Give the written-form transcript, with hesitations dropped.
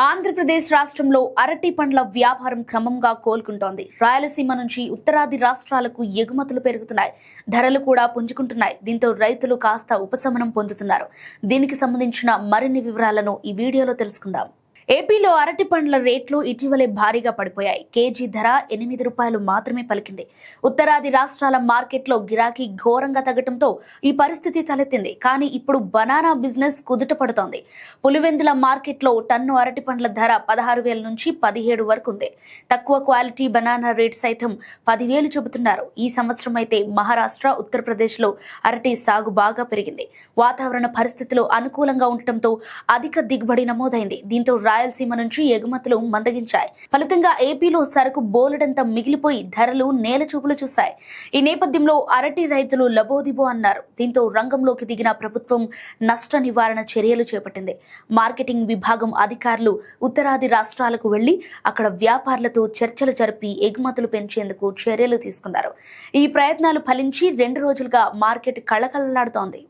ఆంధ్రప్రదేశ్ రాష్ట్రంలో అరటి పండ్ల వ్యాపారం క్రమంగా కోలుకుంటోంది. రాయలసీమ నుంచి ఉత్తరాది రాష్ట్రాలకు ఎగుమతులు పెరుగుతున్నాయి. ధరలు కూడా పుంజుకుంటున్నాయి. దీంతో రైతులు కాస్త ఉపశమనం పొందుతున్నారు. దీనికి సంబంధించిన మరిన్ని వివరాలను ఈ వీడియోలో తెలుసుకుందాం. ఏపీలో అరటి పండ్ల రేట్లు ఇటీవలే భారీగా పడిపోయాయి. కేజీ ధర 8 రూపాయలు మాత్రమే పలికింది. ఉత్తరాది రాష్ట్రాల మార్కెట్లో గిరాకీ ఘోరంగా తగ్గడంతో ఈ పరిస్థితి తలెత్తింది. కానీ ఇప్పుడు బనానా బిజినెస్ కుదుట పడుతోంది. పులివెందుల మార్కెట్లో టన్ను అరటి పండ్ల ధర 16,000 నుంచి 17 వరకు ఉంది. తక్కువ క్వాలిటీ బనానా రేట్ సైతం 10,000 చెబుతున్నారు. ఈ సంవత్సరం అయితే మహారాష్ట్ర, ఉత్తరప్రదేశ్లో అరటి సాగు బాగా పెరిగింది. వాతావరణ పరిస్థితులు అనుకూలంగా ఉండటంతో అధిక దిగుబడి నమోదైంది. దీంతో రాయలసీమ నుంచి ఎగుమతులు మందగించాయి. ఫలితంగా ఏపీలో సరుకు బోలెడంత మిగిలిపోయి ధరలు నేలచూపులు చూశాయి. ఈ నేపథ్యంలో అరటి రైతులు లబోదిబో అన్నారు. దీంతో రంగంలోకి దిగిన ప్రభుత్వం నష్ట నివారణ చర్యలు చేపట్టింది. మార్కెటింగ్ విభాగం అధికారులు ఉత్తరాది రాష్ట్రాలకు వెళ్లి అక్కడ వ్యాపారులతో చర్చలు జరిపి ఎగుమతులు పెంచేందుకు చర్యలు తీసుకున్నారు. ఈ ప్రయత్నాలు ఫలించి 2 రోజులుగా మార్కెట్ కళకళలాడుతోంది.